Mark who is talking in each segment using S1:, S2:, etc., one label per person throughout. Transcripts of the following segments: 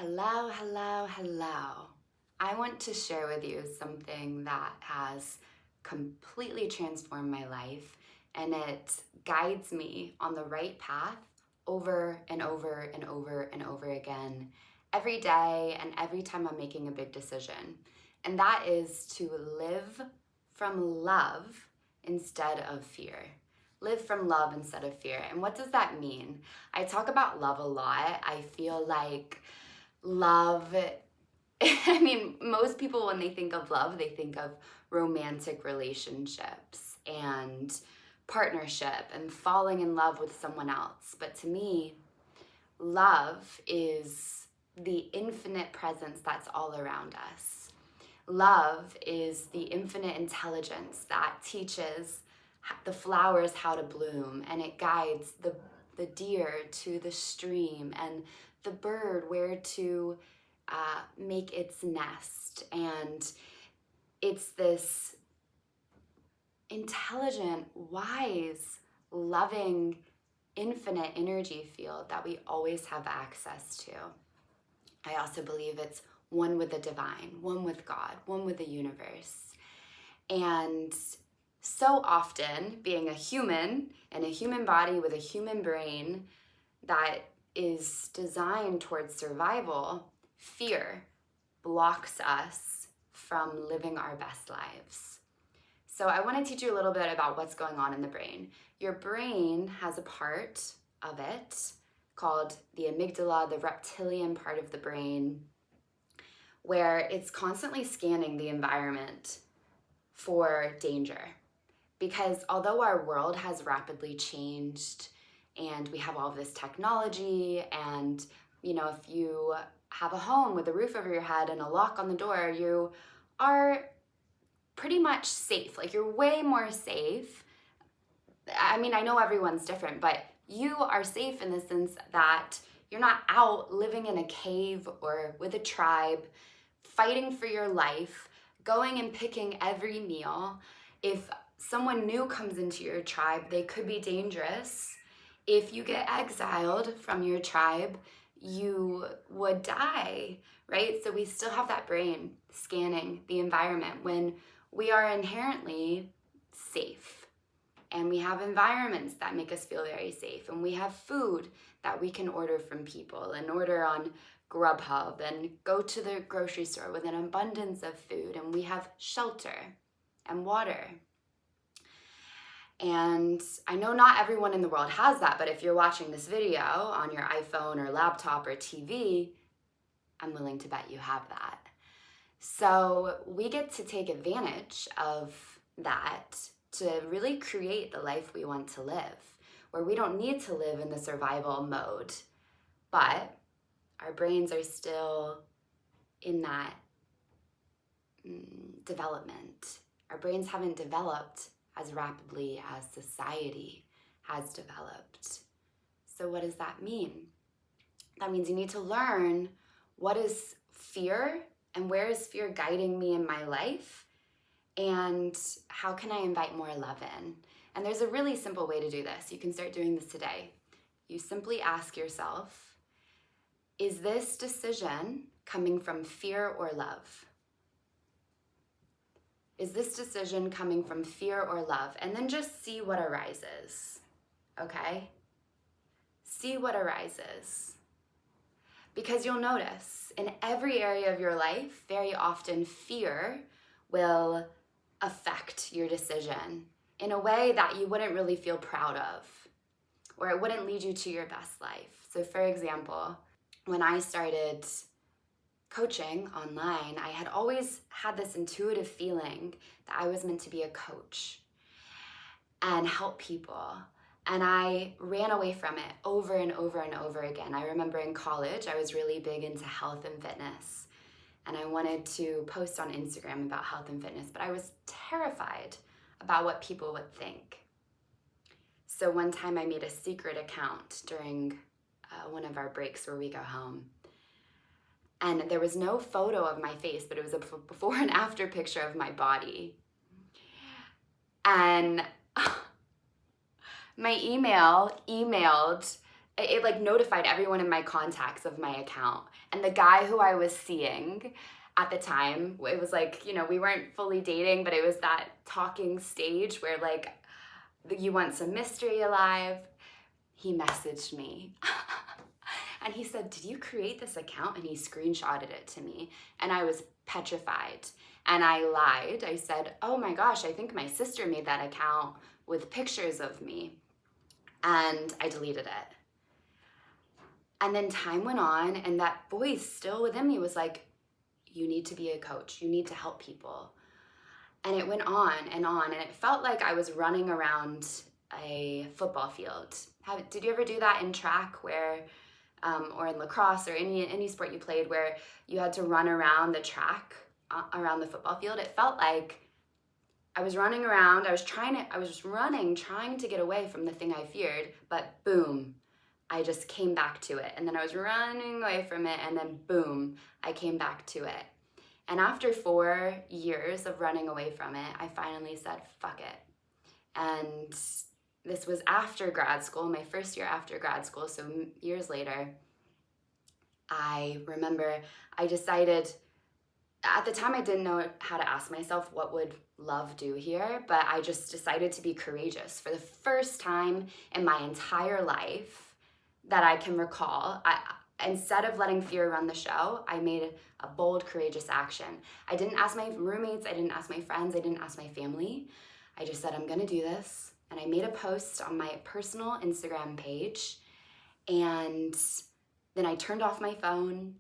S1: Hello, hello, hello. I want to share with you something that has completely transformed my life, and it guides me on the right path over and over and over and over again every day and every time I'm making a big decision. And that is to live from love instead of fear. Live from love instead of fear. And what does that mean? I talk about love a lot. I feel like love, I mean, most people, when they think of love, they think of romantic relationships and partnership and falling in love with someone else. But to me, love is the infinite presence that's all around us. Love is the infinite intelligence that teaches the flowers how to bloom, and it guides the deer to the stream and the bird where to make its nest. And it's this intelligent, wise, loving, infinite energy field that we always have access to. I also believe it's one with the divine, one with God, one with the universe. And so often, being a human in a human body with a human brain that is designed towards survival, fear blocks us from living our best lives. So I want to teach you a little bit about what's going on in the brain. Your brain has a part of it called the amygdala, the reptilian part of the brain, where it's constantly scanning the environment for danger. Because although our world has rapidly changed and we have all of this technology, and if you have a home with a roof over your head and a lock on the door, you are pretty much safe. Like, you're way more safe. I mean, I know everyone's different, but you are safe in the sense that you're not out living in a cave or with a tribe, fighting for your life, going and picking every meal. If someone new comes into your tribe, they could be dangerous. If you get exiled from your tribe, you would die, right? So we still have that brain scanning the environment when we are inherently safe. And we have environments that make us feel very safe. And we have food that we can order from people and order on Grubhub and go to the grocery store with an abundance of food. And we have shelter and water. And I know not everyone in the world has that, but if you're watching this video on your iPhone or laptop or TV, I'm willing to bet you have that. So we get to take advantage of that to really create the life we want to live, where we don't need to live in the survival mode, but our brains are still in that development. Our brains haven't developed as rapidly as society has developed. So what does that mean? That means you need to learn what is fear and where is fear guiding me in my life, and how can I invite more love in? And there's a really simple way to do this. You can start doing this today. You simply ask yourself, is this decision coming from fear or love? Is this decision coming from fear or love? And then just see what arises, okay? See what arises. Because you'll notice in every area of your life, very often fear will affect your decision in a way that you wouldn't really feel proud of, or it wouldn't lead you to your best life. So for example, when I started coaching online, I had always had this intuitive feeling that I was meant to be a coach and help people. And I ran away from it over and over and over again. I remember in college, I was really big into health and fitness. And I wanted to post on Instagram about health and fitness, but I was terrified about what people would think. So one time I made a secret account during one of our breaks where we go home. And there was no photo of my face, but it was a before and after picture of my body. And my emailed it like notified everyone in my contacts of my account. And the guy who I was seeing at the time, it was like, you know, we weren't fully dating, but it was that talking stage where like you want some mystery alive. He messaged me. And he said, "Did you create this account?" And he screenshotted it to me. And I was petrified. And I lied. I said, "Oh my gosh, I think my sister made that account with pictures of me." And I deleted it. And then time went on, and that voice still within me was like, "You need to be a coach. You need to help people." And it went on, and it felt like I was running around a football field. Did you ever do that in track where, or in lacrosse or any sport you played where you had to run around the track, around the football field? It felt like I was running around, I was just running, trying to get away from the thing I feared, but boom, I just came back to it. And then I was running away from it, and then boom, I came back to it. And after 4 years of running away from it, I finally said, fuck it. And this was after grad school, my first year after grad school, so years later. I remember I decided, at the time I didn't know how to ask myself what would love do here, but I just decided to be courageous. For the first time in my entire life that I can recall, instead of letting fear run the show, I made a bold, courageous action. I didn't ask my roommates, I didn't ask my friends, I didn't ask my family. I just said, I'm gonna do this. And I made a post on my personal Instagram page, and then I turned off my phone,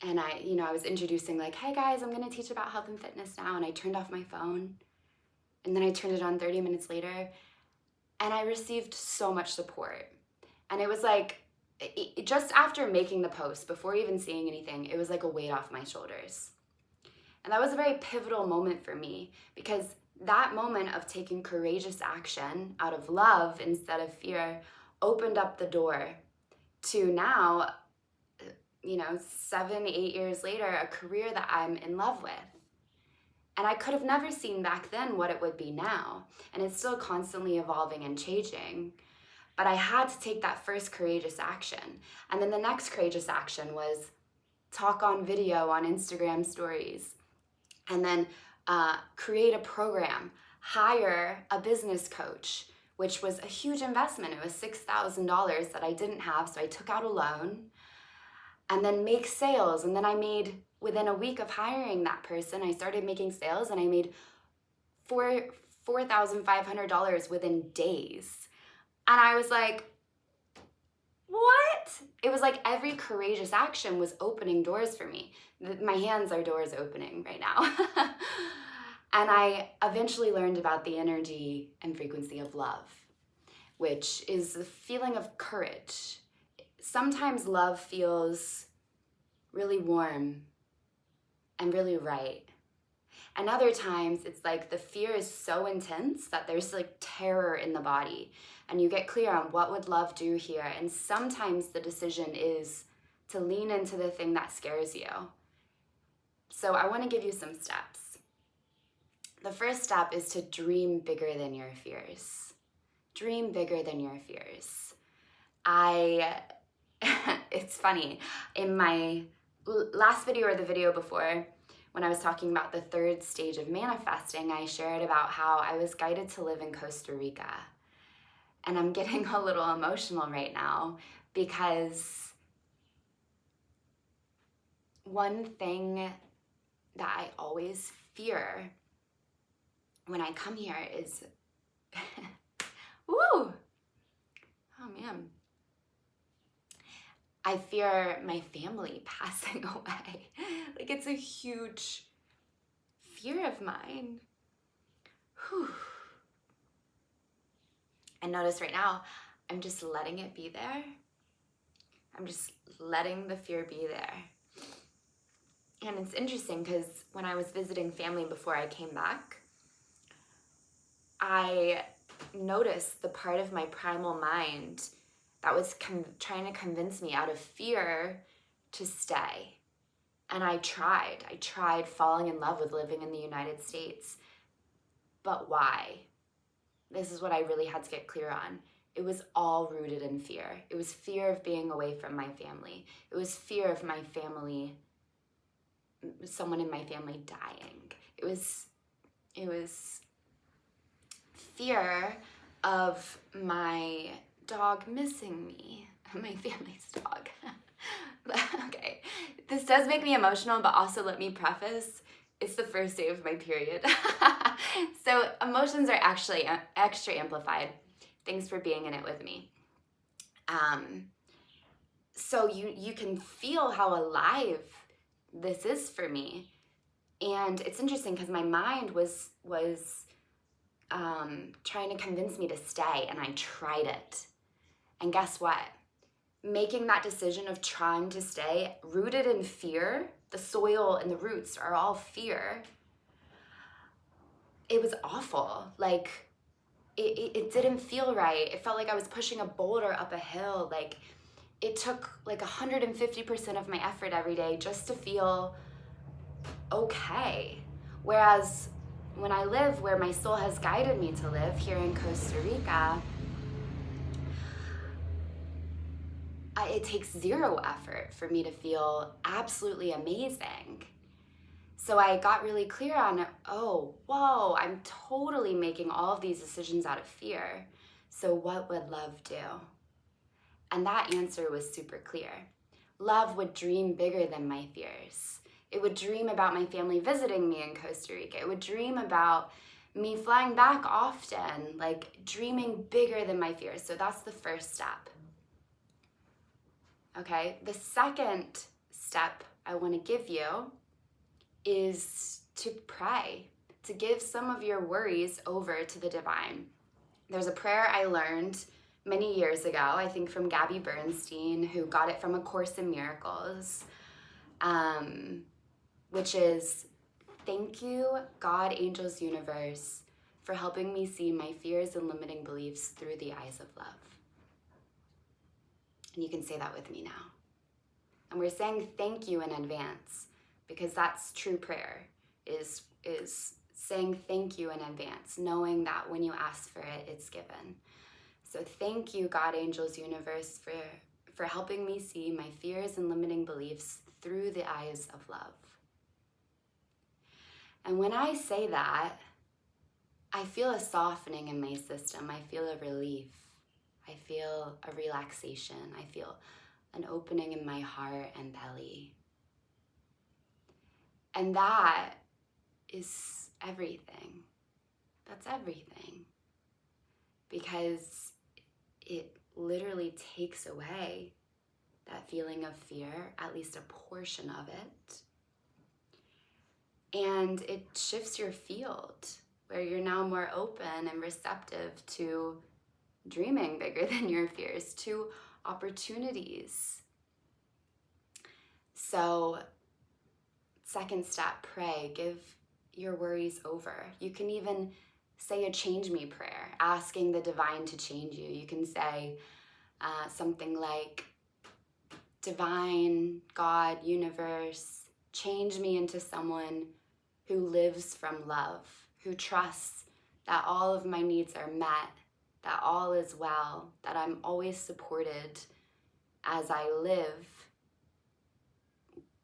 S1: and I was introducing like, hey guys, I'm gonna teach about health and fitness now, and I turned off my phone, and then I turned it on 30 minutes later, and I received so much support. And it was like, just after making the post, before even seeing anything, it was like a weight off my shoulders. And that was a very pivotal moment for me, because that moment of taking courageous action out of love instead of fear opened up the door to now, 7, 8 years later, a career that I'm in love with. And I could have never seen back then what it would be now. And it's still constantly evolving and changing. But I had to take that first courageous action. And then the next courageous action was talk on video on Instagram stories. And then create a program, hire a business coach, which was a huge investment. It was $6,000 that I didn't have, so I took out a loan. And then make sales. And then I made, within a week of hiring that person, I started making sales, and I made $4,500 within days. And I was like, what? It was like every courageous action was opening doors for me. My hands are doors opening right now. And I eventually learned about the energy and frequency of love, which is the feeling of courage. Sometimes love feels really warm and really right. And other times it's like the fear is so intense that there's like terror in the body, and you get clear on what would love do here. And sometimes the decision is to lean into the thing that scares you. So I want to give you some steps. The first step is to dream bigger than your fears. Dream bigger than your fears. It's funny, in my last video or the video before, when I was talking about the third stage of manifesting, I shared about how I was guided to live in Costa Rica. And I'm getting a little emotional right now, because one thing that I always fear when I come here is, woo! Oh man. I fear my family passing away. Like, it's a huge fear of mine. Whew. And notice right now, I'm just letting it be there. I'm just letting the fear be there. And it's interesting because when I was visiting family before I came back, I noticed the part of my primal mind that was trying to convince me out of fear to stay. And I tried falling in love with living in the United States. But why? This is what I really had to get clear on. it was all rooted in fear. It was fear of being away from my family. It was fear of my family, someone in my family dying. It was fear of my dog missing me, my family's dog. Okay, this does make me emotional, but also let me preface, it's the first day of my period. So emotions are actually extra amplified. Thanks for being in it with me. So you can feel how alive this is for me. And it's interesting because my mind was trying to convince me to stay, and I tried it. And guess what? Making that decision of trying to stay, rooted in fear, the soil and the roots are all fear. It was awful. Like, it didn't feel right. It felt like I was pushing a boulder up a hill. Like, it took like 150% of my effort every day just to feel okay. Whereas when I live where my soul has guided me to live, here in Costa Rica, it takes zero effort for me to feel absolutely amazing. So I got really clear on, oh, whoa, I'm totally making all of these decisions out of fear. So what would love do? And that answer was super clear. Love would dream bigger than my fears. It would dream about my family visiting me in Costa Rica. It would dream about me flying back often, like dreaming bigger than my fears. So that's the first step. Okay, the second step I want to give you is to pray, to give some of your worries over to the divine. There's a prayer I learned many years ago, I think from Gabby Bernstein, who got it from A Course in Miracles, which is, thank you, God, angels, universe, for helping me see my fears and limiting beliefs through the eyes of love. And you can say that with me now. And we're saying thank you in advance, because that's true prayer, is saying thank you in advance, knowing that when you ask for it, it's given. So thank you, God, angels, universe, for helping me see my fears and limiting beliefs through the eyes of love. And when I say that, I feel a softening in my system. I feel a relief. I feel a relaxation. I feel an opening in my heart and belly. And that is everything. That's everything. Because it literally takes away that feeling of fear, at least a portion of it. And it shifts your field, where you're now more open and receptive to dreaming bigger than your fears, to opportunities. So, second step, pray, give your worries over. You can even say a change me prayer, asking the divine to change you. You can say something like, divine, God, universe, change me into someone who lives from love, who trusts that all of my needs are met, that all is well, that I'm always supported as I live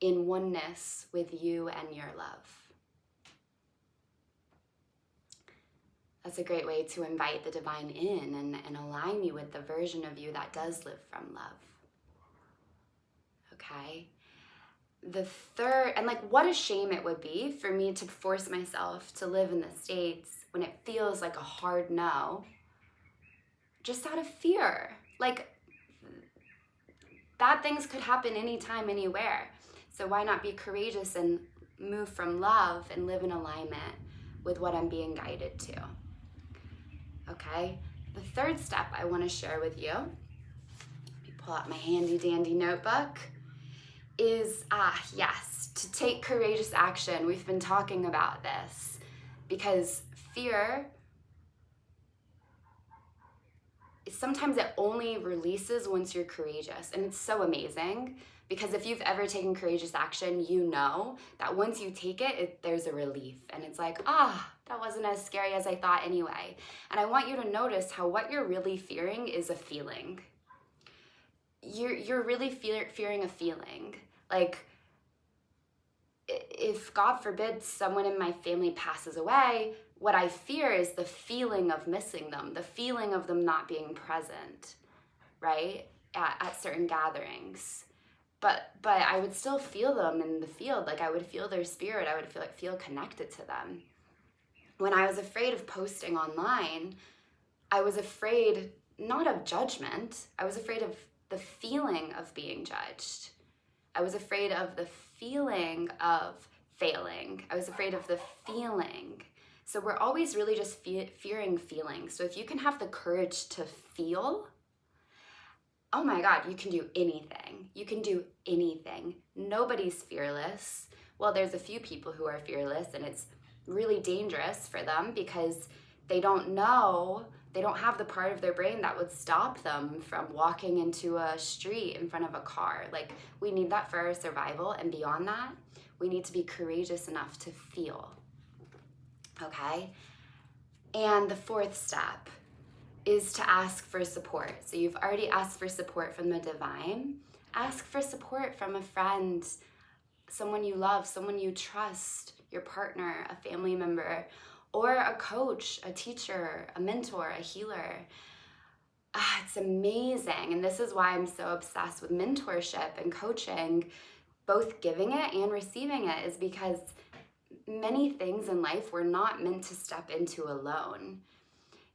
S1: in oneness with you and your love. That's a great way to invite the divine in and align you with the version of you that does live from love. Okay? The third, and like what a shame it would be for me to force myself to live in the States when it feels like a hard no, just out of fear. Like, bad things could happen anytime, anywhere. So why not be courageous and move from love and live in alignment with what I'm being guided to? Okay? The third step I want to share with you, let me pull out my handy dandy notebook, is, yes, to take courageous action. We've been talking about this because fear, sometimes it only releases once you're courageous. And it's so amazing Because if you've ever taken courageous action, you know that once you take it, there's a relief. And it's like, that wasn't as scary as I thought anyway. And I want you to notice how what you're really fearing is a feeling. You're really fearing a feeling. Like, if God forbid someone in my family passes away, what I fear is the feeling of missing them, the feeling of them not being present, right? At certain gatherings. But I would still feel them in the field. Like, I would feel their spirit. I would feel connected to them. When I was afraid of posting online, I was afraid not of judgment. I was afraid of the feeling of being judged. I was afraid of the feeling of failing. I was afraid of the feeling. So we're always really just fearing feelings. So if you can have the courage to feel, oh my God, you can do anything. You can do anything. Nobody's fearless. Well, there's a few people who are fearless, and it's really dangerous for them because they don't know, they don't have the part of their brain that would stop them from walking into a street in front of a car. Like, we need that for our survival, and beyond that, we need to be courageous enough to feel, okay? And the fourth step is to ask for support. So you've already asked for support from the divine. Ask for support from a friend, someone you love, someone you trust, your partner, a family member, or a coach, a teacher, a mentor, a healer. It's amazing. And this is why I'm so obsessed with mentorship and coaching, both giving it and receiving it, is because many things in life we're not meant to step into alone.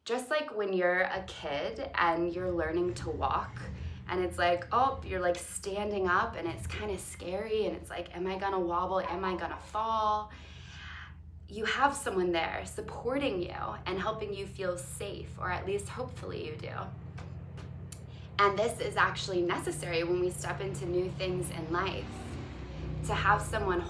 S1: Just like when you're a kid and you're learning to walk, and it's like, oh, you're like standing up and it's kind of scary, and it's like, am I gonna wobble? Am I gonna fall? You have someone there supporting you and helping you feel safe, or at least hopefully you do. And this is actually necessary when we step into new things in life, to have someone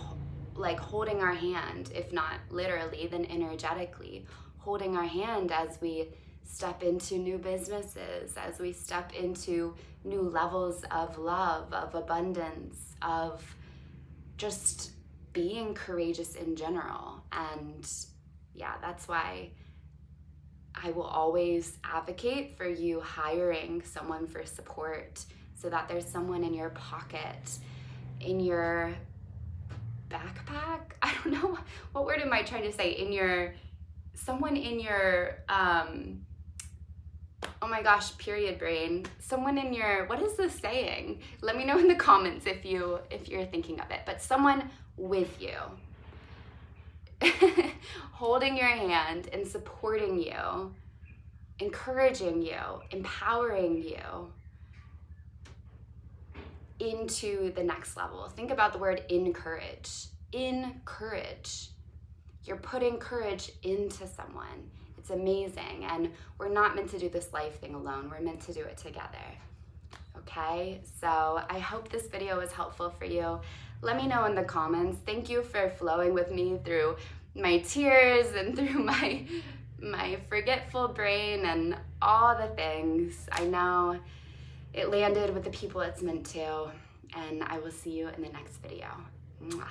S1: like holding our hand, if not literally, then energetically holding our hand as we step into new businesses, as we step into new levels of love, of abundance, of just being courageous in general. And yeah, that's why I will always advocate for you hiring someone for support, so that there's someone in your pocket, in your backpack. I don't know, what word am I trying to say? Someone in your, oh my gosh, period brain. Someone in your, what is this saying? Let me know in the comments if you're thinking of it. But someone with you, holding your hand and supporting you, encouraging you, empowering you into the next level. Think about the word encourage. Encourage. You're putting courage into someone. It's amazing. And we're not meant to do this life thing alone. We're meant to do it together. Okay? So I hope this video was helpful for you. Let me know in the comments. Thank you for flowing with me through my tears and through my forgetful brain and all the things. I know it landed with the people it's meant to. And I will see you in the next video. Mwah.